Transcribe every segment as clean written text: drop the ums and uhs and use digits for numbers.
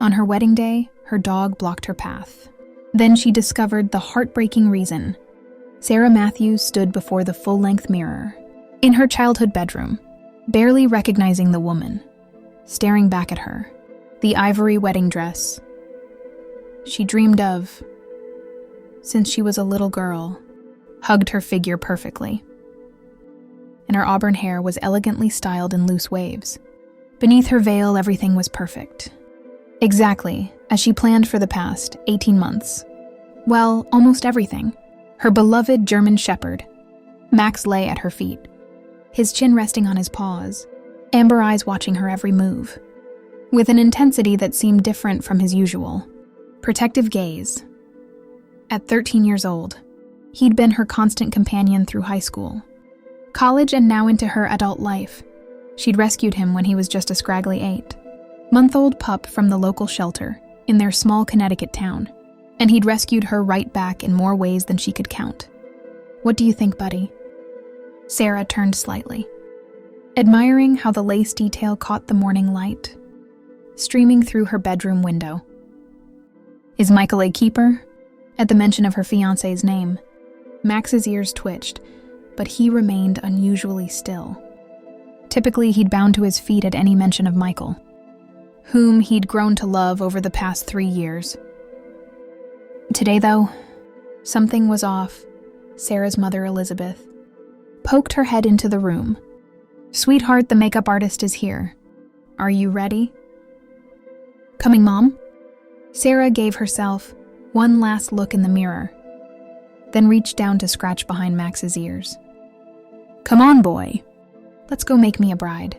On her wedding day, her dog blocked her path. Then she discovered the heartbreaking reason. Sarah Matthews stood before the full-length mirror, in her childhood bedroom, barely recognizing the woman, staring back at her, the ivory wedding dress she dreamed of since she was a little girl, hugged her figure perfectly. And her auburn hair was elegantly styled in loose waves. Beneath her veil, everything was perfect. Exactly as she planned for the past 18 months. Well, almost everything. Her beloved German shepherd, Max, lay at her feet, his chin resting on his paws, amber eyes watching her every move, with an intensity that seemed different from his usual. Protective gaze. At 13 years old, he'd been her constant companion through high school, college, and now into her adult life. She'd rescued him when he was just a scraggly 8-month-old pup from the local shelter in their small Connecticut town, and he'd rescued her right back in more ways than she could count. What do you think, buddy? Sarah turned slightly, admiring how the lace detail caught the morning light, streaming through her bedroom window. Is Michael a keeper? At the mention of her fiancé's name, Max's ears twitched, but he remained unusually still. Typically, he'd bound to his feet at any mention of Michael, whom he'd grown to love over the past 3 years. Today, though, something was off. Sarah's mother, Elizabeth, poked her head into the room. "Sweetheart, the makeup artist is here. Are you ready?" "Coming, Mom?" Sarah gave herself one last look in the mirror, then reached down to scratch behind Max's ears. "Come on, boy. Let's go make me a bride."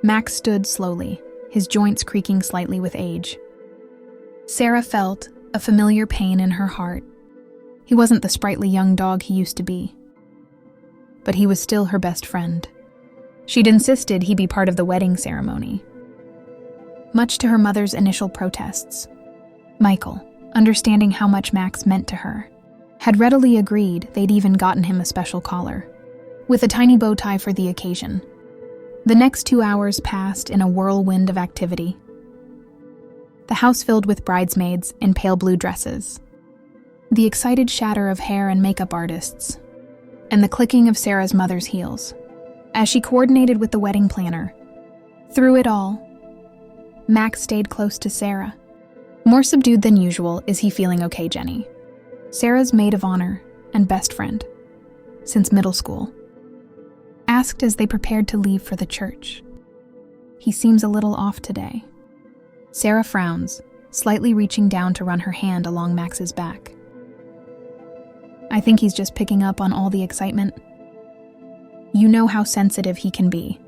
Max stood slowly, his joints creaking slightly with age. Sarah felt a familiar pain in her heart. He wasn't the sprightly young dog he used to be, but he was still her best friend. She'd insisted he be part of the wedding ceremony, much to her mother's initial protests. Michael, understanding how much Max meant to her, had readily agreed. They'd even gotten him a special collar, with a tiny bow tie for the occasion. The next 2 hours passed in a whirlwind of activity. The house filled with bridesmaids in pale blue dresses, the excited chatter of hair and makeup artists, and the clicking of Sarah's mother's heels as she coordinated with the wedding planner. Through it all, Max stayed close to Sarah. More subdued than usual. "Is he feeling okay, Jenny?" Sarah's maid of honor and best friend since middle school asked as they prepared to leave for the church. "He seems a little off today." Sarah frowns, slightly reaching down to run her hand along Max's back. "I think he's just picking up on all the excitement. You know how sensitive he can be."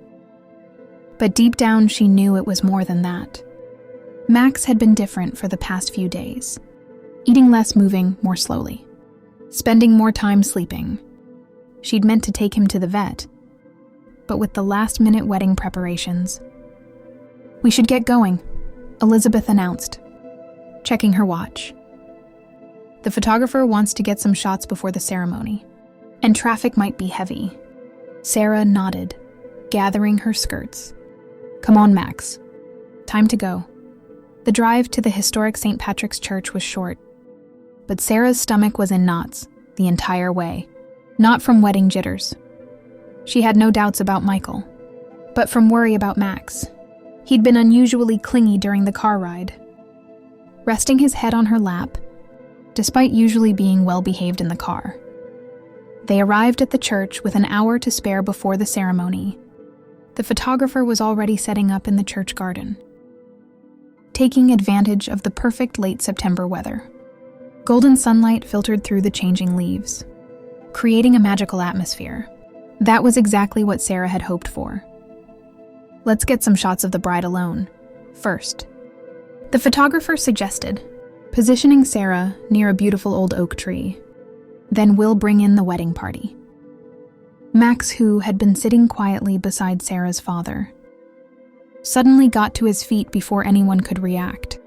But deep down, she knew it was more than that. Max had been different for the past few days, eating less, moving more slowly, spending more time sleeping. She'd meant to take him to the vet, but with the last-minute wedding preparations. "We should get going," Elizabeth announced, checking her watch. "The photographer wants to get some shots before the ceremony, and traffic might be heavy." Sarah nodded, gathering her skirts. "Come on, Max. Time to go." The drive to the historic St. Patrick's Church was short, but Sarah's stomach was in knots the entire way. Not from wedding jitters. She had no doubts about Michael, but from worry about Max. He'd been unusually clingy during the car ride, resting his head on her lap, despite usually being well-behaved in the car. They arrived at the church with an hour to spare before the ceremony. The photographer was already setting up in the church garden, taking advantage of the perfect late September weather. Golden sunlight filtered through the changing leaves, creating a magical atmosphere. That was exactly what Sarah had hoped for. "Let's get some shots of the bride alone first," the photographer suggested, positioning Sarah near a beautiful old oak tree. "Then we'll bring in the wedding party." Max, who had been sitting quietly beside Sarah's father, suddenly got to his feet before anyone could react.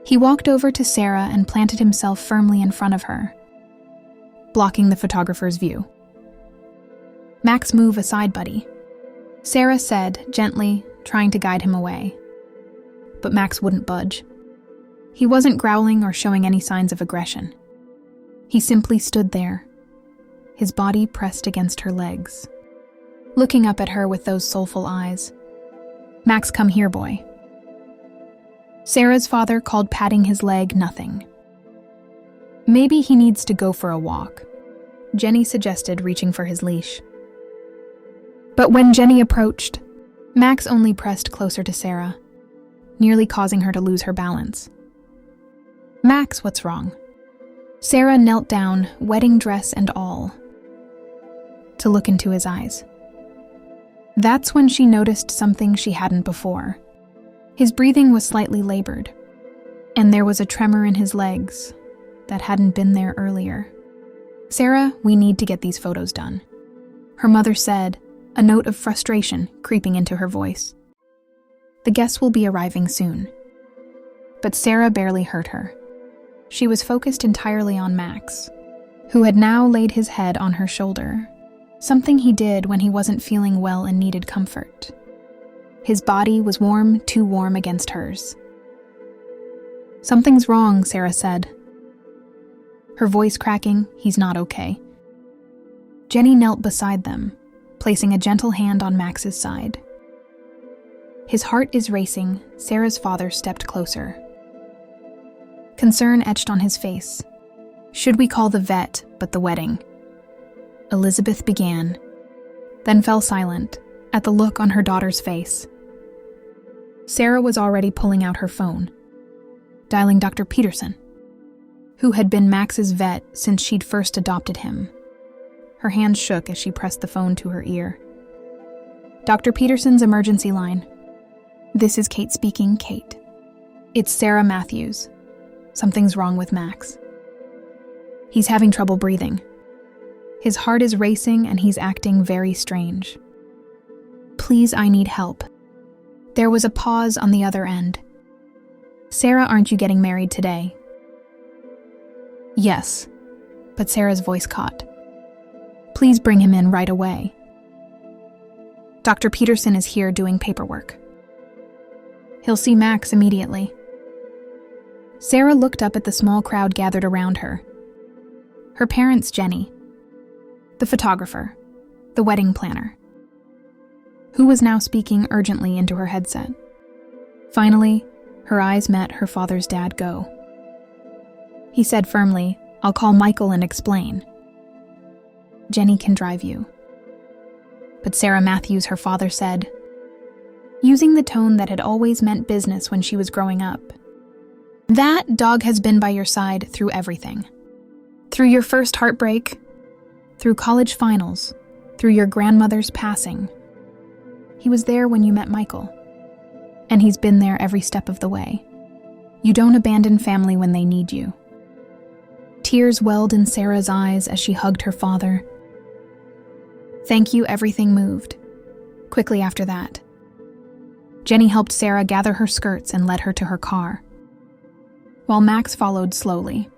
He walked over to Sarah and planted himself firmly in front of her, blocking the photographer's view. "Max, move aside, buddy," Sarah said, gently, trying to guide him away. but Max wouldn't budge. He wasn't growling or showing any signs of aggression. He simply stood there, his body pressed against her legs, looking up at her with those soulful eyes. "Max, come here, boy." Sarah's father called patting his leg nothing. "Maybe he needs to go for a walk," Jenny suggested, reaching for his leash. But when Jenny approached, Max only pressed closer to Sarah, nearly causing her to lose her balance. "Max, what's wrong?" Sarah knelt down, wedding dress and all, to look into his eyes. That's when she noticed something she hadn't before. His breathing was slightly labored, and there was a tremor in his legs that hadn't been there earlier. "Sarah, we need to get these photos done," her mother said, a note of frustration creeping into her voice. "The guests will be arriving soon." But Sarah barely heard her. She was focused entirely on Max, who had now laid his head on her shoulder, something he did when he wasn't feeling well and needed comfort. His body was warm, too warm against hers. "Something's wrong," Sarah said, her voice cracking. "He's not okay." Jenny knelt beside them, placing a gentle hand on Max's side. "His heart is racing." Sarah's father stepped closer. Concern etched on his face. "Should we call the vet, but the wedding?" Elizabeth began, then fell silent at the look on her daughter's face. Sarah was already pulling out her phone, dialing Dr. Peterson, who had been Max's vet since she'd first adopted him. Her hand shook as she pressed the phone to her ear. "Dr. Peterson's emergency line. This is Kate speaking, Kate. It's Sarah Matthews. Something's wrong with Max. He's having trouble breathing. His heart is racing and he's acting very strange. Please, I need help." There was a pause on the other end. "Sarah, aren't you getting married today?" "Yes," but Sarah's voice caught. "Please bring him in right away. Dr. Peterson is here doing paperwork. He'll see Max immediately." Sarah looked up at the small crowd gathered around her. Her parents, Jenny, the photographer, the wedding planner, who was now speaking urgently into her headset. Finally, her eyes met her father's dad go. He said firmly, "I'll call Michael and explain. Jenny can drive you." But Sarah Matthews, her father, said, using the tone that had always meant business when she was growing up, "That dog has been by your side through everything. Through your first heartbreak, through college finals, through your grandmother's passing. He was there when you met Michael, and he's been there every step of the way. You don't abandon family when they need you." Tears welled in Sarah's eyes as she hugged her father. "Thank you." Everything moved quickly after that. Jenny helped Sarah gather her skirts and led her to her car, while Max followed slowly,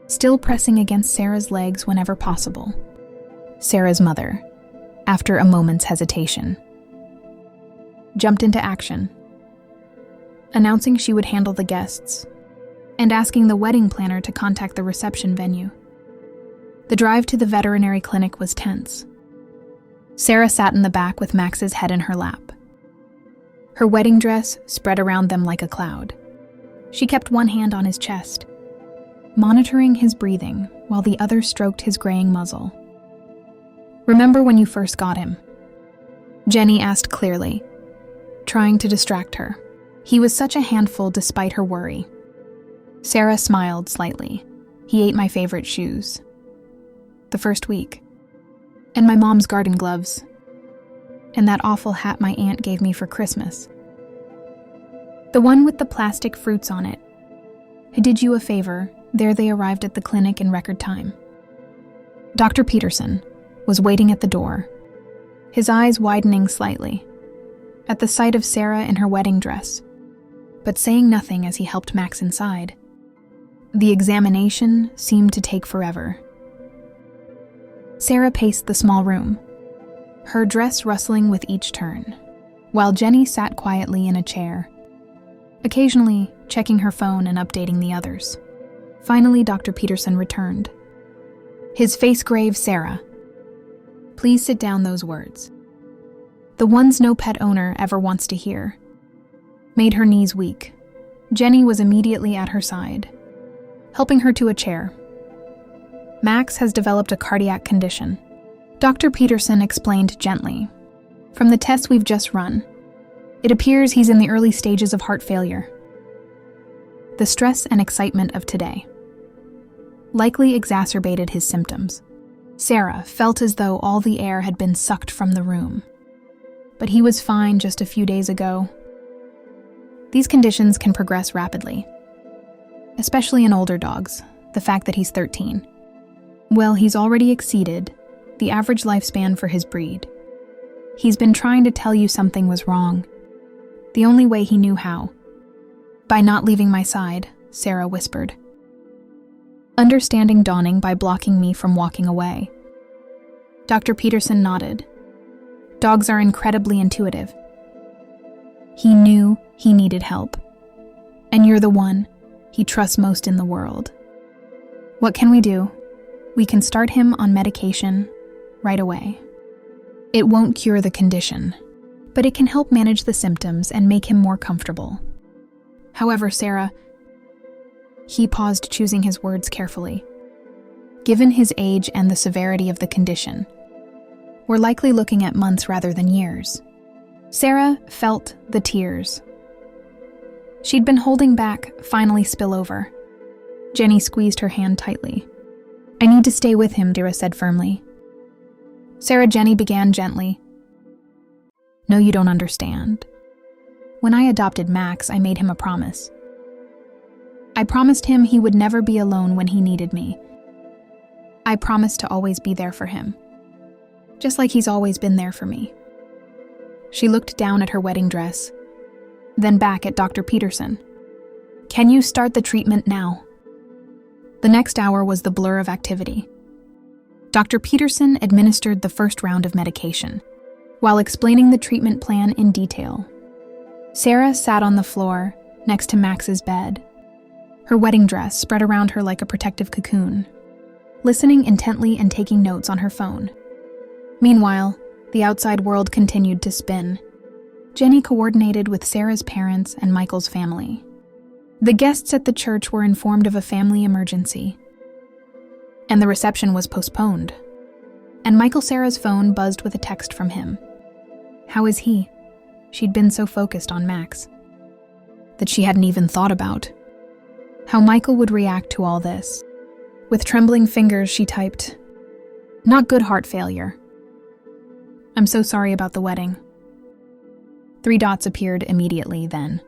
still pressing against Sarah's legs whenever possible. Sarah's mother, after a moment's hesitation, jumped into action, announcing she would handle the guests and asking the wedding planner to contact the reception venue. The drive to the veterinary clinic was tense. Sarah sat in the back with Max's head in her lap. Her wedding dress spread around them like a cloud. She kept one hand on his chest, monitoring his breathing while the other stroked his graying muzzle. "Remember when you first got him?" Jenny asked clearly, trying to distract her. He was such a handful despite her worry. Sarah smiled slightly. "He ate my favorite shoes. The first week. And my mom's garden gloves. And that awful hat my aunt gave me for Christmas. The one with the plastic fruits on it. I did you a favor." There they arrived at the clinic in record time. Dr. Peterson was waiting at the door, his eyes widening slightly at the sight of Sarah in her wedding dress, but saying nothing as he helped Max inside. The examination seemed to take forever. Sarah paced the small room, her dress rustling with each turn, while Jenny sat quietly in a chair, occasionally checking her phone and updating the others. Finally, Dr. Peterson returned. His face grave, "Sarah, please sit down," those words. The ones no pet owner ever wants to hear. Made her knees weak. Jenny was immediately at her side, helping her to a chair. "Max has developed a cardiac condition," Dr. Peterson explained gently. "From the tests we've just run, it appears he's in the early stages of heart failure." The stress and excitement of today likely exacerbated his symptoms. Sarah felt as though all the air had been sucked from the room. But he was fine just a few days ago. These conditions can progress rapidly, especially in older dogs, the fact that he's 13. Well, he's already exceeded the average lifespan for his breed. He's been trying to tell you something was wrong, the only way he knew how. "By not leaving my side," Sarah whispered. Understanding dawning by blocking me from walking away. Dr. Peterson nodded. Dogs are incredibly intuitive. He knew he needed help. And you're the one he trusts most in the world. What can we do? We can start him on medication right away. It won't cure the condition, but it can help manage the symptoms and make him more comfortable. However, Sarah, he paused, choosing his words carefully. Given his age and the severity of the condition, we're likely looking at months rather than years. Sarah felt the tears she'd been holding back finally spill over. Jenny squeezed her hand tightly. "I need to stay with him," Dira said firmly. "Sarah," Jenny began gently. "No, you don't understand. When I adopted Max, I made him a promise. I promised him he would never be alone when he needed me. I promised to always be there for him, just like he's always been there for me." She looked down at her wedding dress, then back at Dr. Peterson. "Can you start the treatment now?" The next hour was the blur of activity. Dr. Peterson administered the first round of medication, while explaining the treatment plan in detail. Sarah sat on the floor next to Max's bed, her wedding dress spread around her like a protective cocoon, listening intently and taking notes on her phone. Meanwhile, the outside world continued to spin. Jenny coordinated with Sarah's parents and Michael's family. The guests at the church were informed of a family emergency, and the reception was postponed. And Sarah's phone buzzed with a text from him. How is he? She'd been so focused on Max that she hadn't even thought about how Michael would react to all this. With trembling fingers, she typed, "Not good, heart failure. I'm so sorry about the wedding." 3 dots appeared immediately then.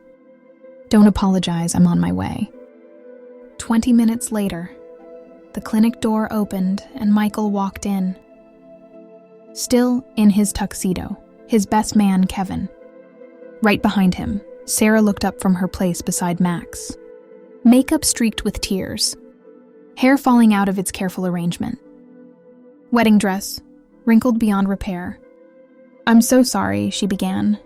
"Don't apologize, I'm on my way." 20 minutes later, the clinic door opened and Michael walked in. Still in his tuxedo, his best man, Kevin. Right behind him, Sarah looked up from her place beside Max. Makeup streaked with tears, hair falling out of its careful arrangement. Wedding dress, wrinkled beyond repair. "I'm so sorry," she began.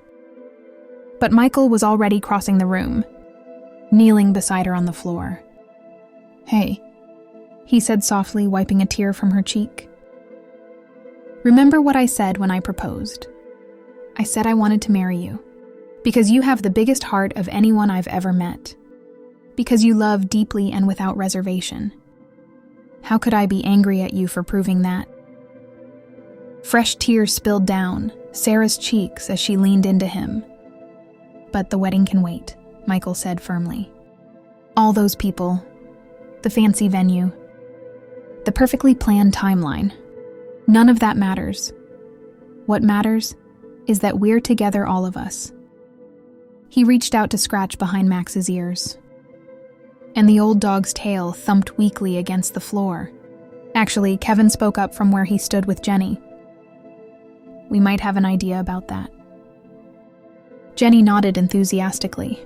But Michael was already crossing the room, kneeling beside her on the floor. "Hey," he said softly, wiping a tear from her cheek. "Remember what I said when I proposed? I said I wanted to marry you, because you have the biggest heart of anyone I've ever met. Because you love deeply and without reservation. How could I be angry at you for proving that?" Fresh tears spilled down Sarah's cheeks as she leaned into him. "But the wedding can wait," Michael said firmly. "All those people, the fancy venue, the perfectly planned timeline, none of that matters. What matters is that we're together, all of us." He reached out to scratch behind Max's ears, and the old dog's tail thumped weakly against the floor. Actually, Kevin spoke up from where he stood with Jenny. "We might have an idea about that." Jenny nodded enthusiastically.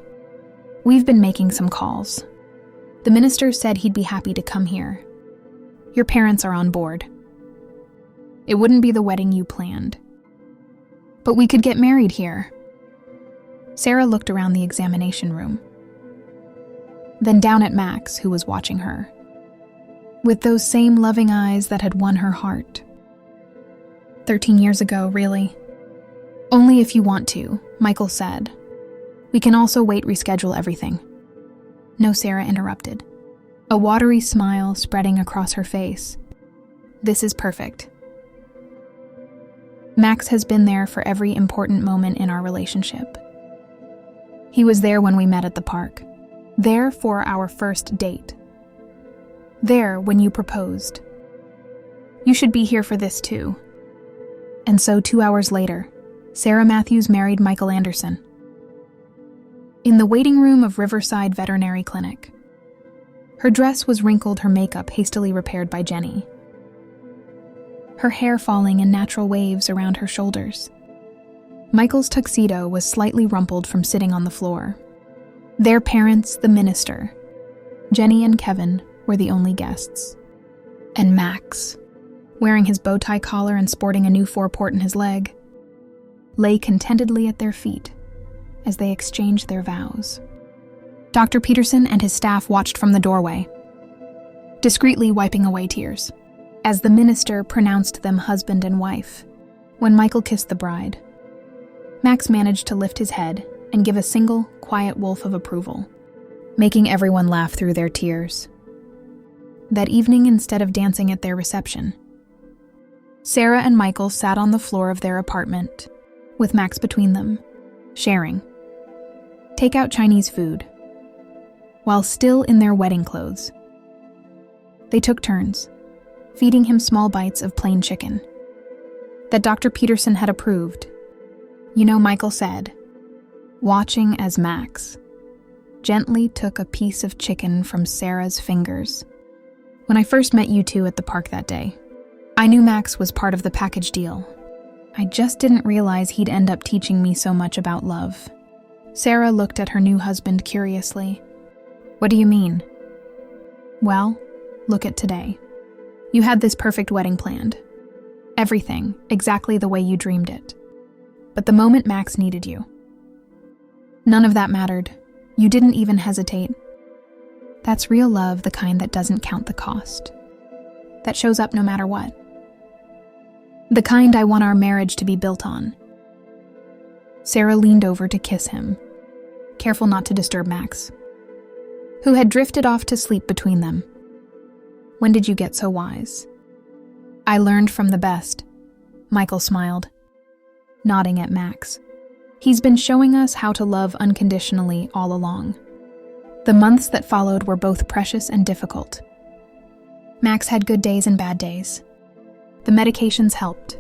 "We've been making some calls. The minister said he'd be happy to come here. Your parents are on board. It wouldn't be the wedding you planned, but we could get married here." Sarah looked around the examination room. then down at Max, who was watching her, with those same loving eyes that had won her heart. 13 years ago, really. Only if you want to, Michael said. We can also reschedule everything. No, Sarah interrupted, a watery smile spreading across her face. This is perfect. Max has been there for every important moment in our relationship. He was there when we met at the park. There for our first date. There when you proposed. You should be here for this too. And so 2 hours later, Sarah Matthews married Michael Anderson. In the waiting room of Riverside Veterinary Clinic. Her dress was wrinkled, her makeup hastily repaired by Jenny. Her hair falling in natural waves around her shoulders. Michael's tuxedo was slightly rumpled from sitting on the floor. Their parents, the minister, Jenny and Kevin, were the only guests. And Max, wearing his bow tie collar and sporting a new four-port in his leg, lay contentedly at their feet as they exchanged their vows. Dr. Peterson and his staff watched from the doorway, discreetly wiping away tears, as the minister pronounced them husband and wife. When Michael kissed the bride, Max managed to lift his head and give a single, quiet wolf of approval, making everyone laugh through their tears. That evening, instead of dancing at their reception, Sarah and Michael sat on the floor of their apartment, with Max between them, sharing takeout Chinese food, while still in their wedding clothes. They took turns, feeding him small bites of plain chicken that Dr. Peterson had approved. You know, Michael said, watching as Max gently took a piece of chicken from Sarah's fingers. When I first met you two at the park that day, I knew Max was part of the package deal. I just didn't realize he'd end up teaching me so much about love. Sarah looked at her new husband curiously. What do you mean? Well, look at today. You had this perfect wedding planned. Everything exactly the way you dreamed it. But the moment Max needed you, none of that mattered. You didn't even hesitate. That's real love, the kind that doesn't count the cost. That shows up no matter what. The kind I want our marriage to be built on. Sarah leaned over to kiss him, careful not to disturb Max, who had drifted off to sleep between them. When did you get so wise? I learned from the best, Michael smiled, nodding at Max. He's been showing us how to love unconditionally all along. The months that followed were both precious and difficult. Max had good days and bad days. The medications helped,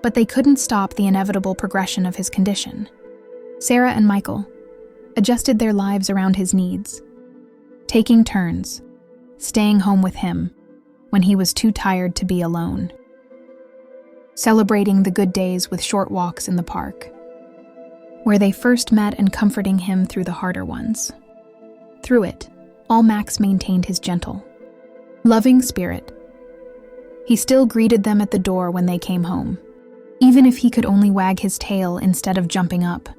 but they couldn't stop the inevitable progression of his condition. Sarah and Michael adjusted their lives around his needs, taking turns, staying home with him when he was too tired to be alone, celebrating the good days with short walks in the park, where they first met, and comforting him through the harder ones. Through it, all Max maintained his gentle, loving spirit. He still greeted them at the door when they came home, even if he could only wag his tail instead of jumping up.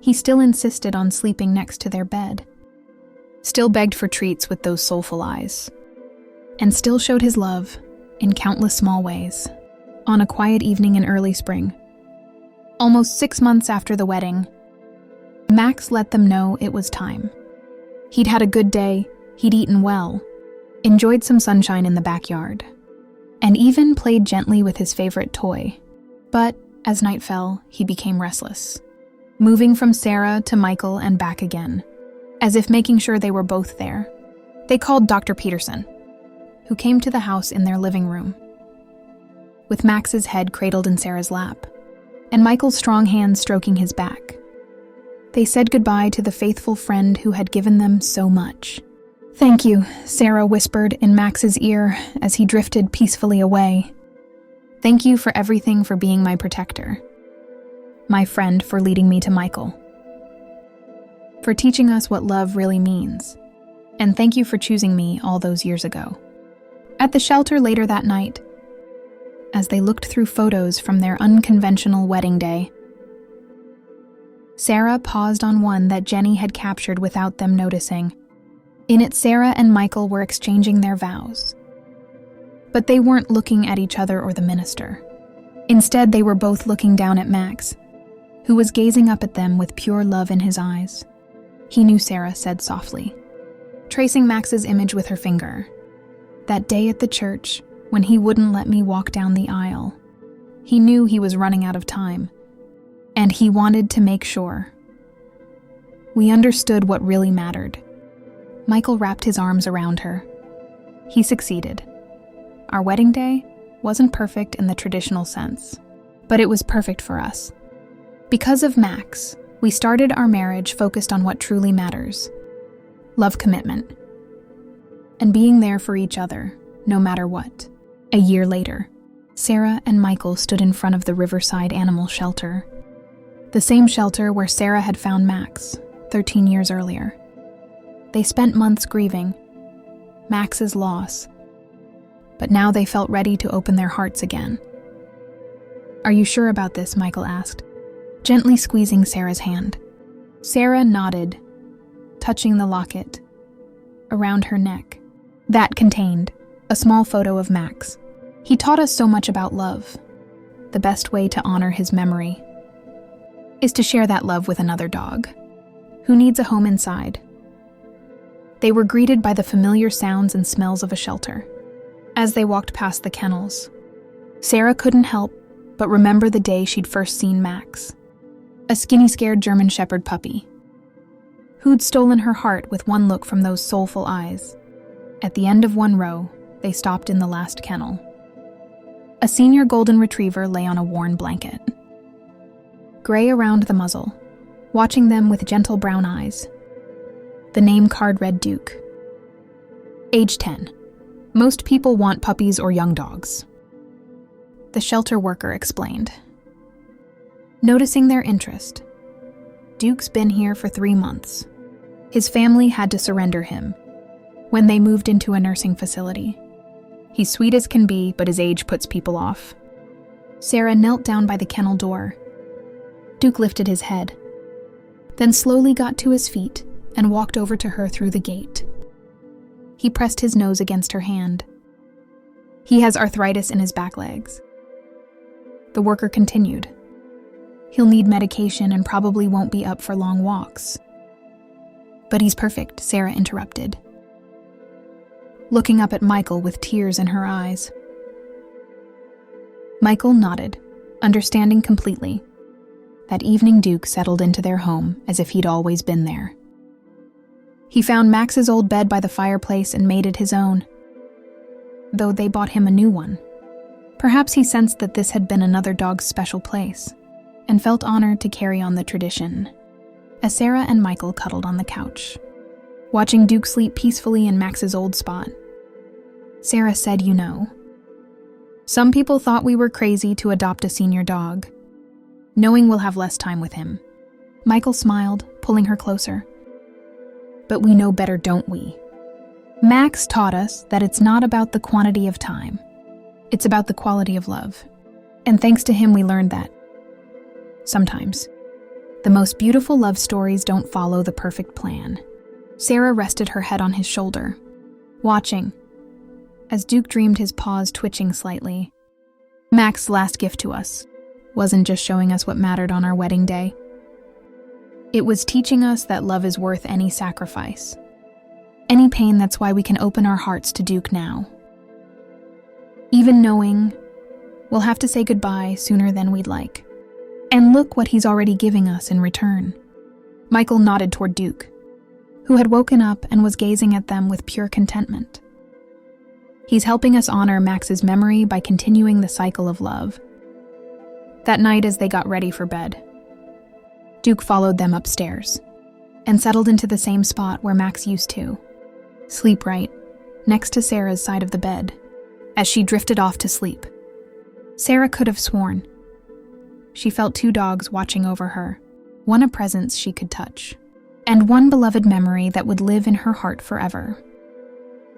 He still insisted on sleeping next to their bed, still begged for treats with those soulful eyes, and still showed his love in countless small ways. On a quiet evening in early spring, almost 6 months after the wedding, Max let them know it was time. He'd had a good day, he'd eaten well, enjoyed some sunshine in the backyard, and even played gently with his favorite toy. But as night fell, he became restless, moving from Sarah to Michael and back again, as if making sure they were both there. They called Dr. Peterson, who came to the house in their living room, with Max's head cradled in Sarah's lap, and Michael's strong hands stroking his back. They said goodbye to the faithful friend who had given them so much. "Thank you," Sarah whispered in Max's ear as he drifted peacefully away. "Thank you for everything, for being my protector, my friend, for leading me to Michael, for teaching us what love really means, and thank you for choosing me all those years ago." At the shelter later that night, as they looked through photos from their unconventional wedding day, Sarah paused on one that Jenny had captured without them noticing. In it, Sarah and Michael were exchanging their vows. But they weren't looking at each other or the minister. Instead, they were both looking down at Max, who was gazing up at them with pure love in his eyes. "He knew," Sarah said softly, tracing Max's image with her finger. "That day at the church, when he wouldn't let me walk down the aisle. He knew he was running out of time, and he wanted to make sure. We understood what really mattered." Michael wrapped his arms around her. He succeeded. Our wedding day wasn't perfect in the traditional sense, but it was perfect for us. Because of Max, we started our marriage focused on what truly matters: love, commitment, and being there for each other, no matter what. A year later, Sarah and Michael stood in front of the Riverside Animal Shelter, the same shelter where Sarah had found Max 13 years earlier. They spent months grieving Max's loss, but now they felt ready to open their hearts again. "Are you sure about this?" Michael asked, gently squeezing Sarah's hand. Sarah nodded, touching the locket around her neck. That contained a small photo of Max. "He taught us so much about love. The best way to honor his memory is to share that love with another dog who needs a home inside." They were greeted by the familiar sounds and smells of a shelter. As they walked past the kennels, Sarah couldn't help but remember the day she'd first seen Max, a skinny, scared German Shepherd puppy, who'd stolen her heart with one look from those soulful eyes. At the end of one row, they stopped in the last kennel. A senior golden retriever lay on a worn blanket, gray around the muzzle, watching them with gentle brown eyes. The name card read Duke. Age 10. Most people want puppies or young dogs, the shelter worker explained. Noticing their interest, Duke's been here for 3 months. His family had to surrender him when they moved into a nursing facility. He's sweet as can be, but his age puts people off. Sarah knelt down by the kennel door. Duke lifted his head, then slowly got to his feet and walked over to her through the gate. He pressed his nose against her hand. "He has arthritis in his back legs." The worker continued. "He'll need medication and probably won't be up for long walks." "But he's perfect," Sarah interrupted, looking up at Michael with tears in her eyes. Michael nodded, understanding completely. That evening, Duke settled into their home as if he'd always been there. He found Max's old bed by the fireplace and made it his own, though they bought him a new one. Perhaps he sensed that this had been another dog's special place, and felt honored to carry on the tradition. As Sarah and Michael cuddled on the couch, watching Duke sleep peacefully in Max's old spot, Sarah said, "You know, some people thought we were crazy to adopt a senior dog, knowing we'll have less time with him." Michael smiled, pulling her closer. "But we know better, don't we? Max taught us that it's not about the quantity of time. It's about the quality of love. And thanks to him, we learned that sometimes the most beautiful love stories don't follow the perfect plan." Sarah rested her head on his shoulder, watching as Duke dreamed, his paws twitching slightly. Max's last gift to us wasn't just showing us what mattered on our wedding day. It was teaching us that love is worth any sacrifice, any pain. That's why we can open our hearts to Duke now, even knowing we'll have to say goodbye sooner than we'd like. And look what he's already giving us in return. Michael nodded toward Duke, who had woken up and was gazing at them with pure contentment. He's helping us honor Max's memory by continuing the cycle of love. That night, as they got ready for bed, Duke followed them upstairs and settled into the same spot where Max used to sleep, right next to Sarah's side of the bed. As she drifted off to sleep, Sarah could have sworn she felt 2 dogs watching over her, one a presence she could touch, and one beloved memory that would live in her heart forever.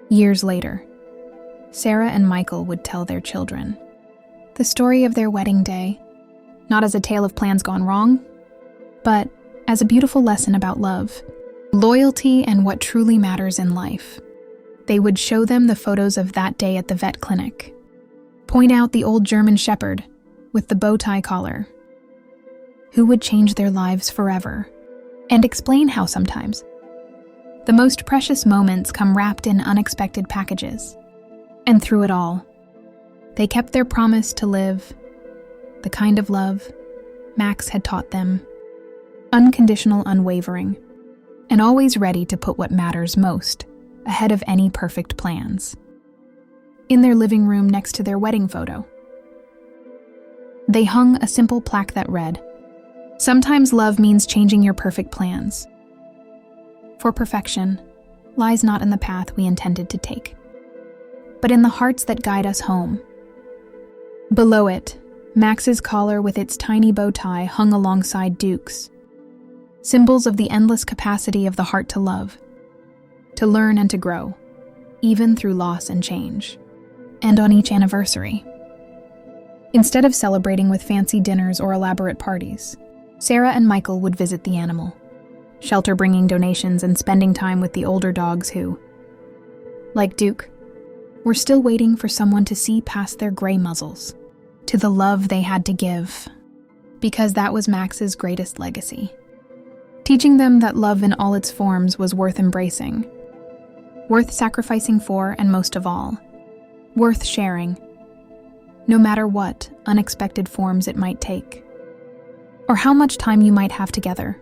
Years later, Sarah and Michael would tell their children the story of their wedding day, not as a tale of plans gone wrong, but as a beautiful lesson about love, loyalty, and what truly matters in life. They would show them the photos of that day at the vet clinic, point out the old German shepherd with the bow tie collar, who would change their lives forever, and explain how sometimes the most precious moments come wrapped in unexpected packages. And through it all, they kept their promise to live the kind of love Max had taught them: unconditional, unwavering, and always ready to put what matters most ahead of any perfect plans. In their living room next to their wedding photo, they hung a simple plaque that read, "Sometimes love means changing your perfect plans. For perfection lies not in the path we intended to take, but in the hearts that guide us home." Below it, Max's collar with its tiny bow tie hung alongside Duke's, symbols of the endless capacity of the heart to love, to learn and to grow, even through loss and change. And on each anniversary, instead of celebrating with fancy dinners or elaborate parties, Sarah and Michael would visit the animal shelter, bringing donations and spending time with the older dogs who, like Duke, were still waiting for someone to see past their gray muzzles to the love they had to give, because that was Max's greatest legacy. Teaching them that love in all its forms was worth embracing, worth sacrificing for, and most of all, worth sharing, no matter what unexpected forms it might take, or how much time you might have together.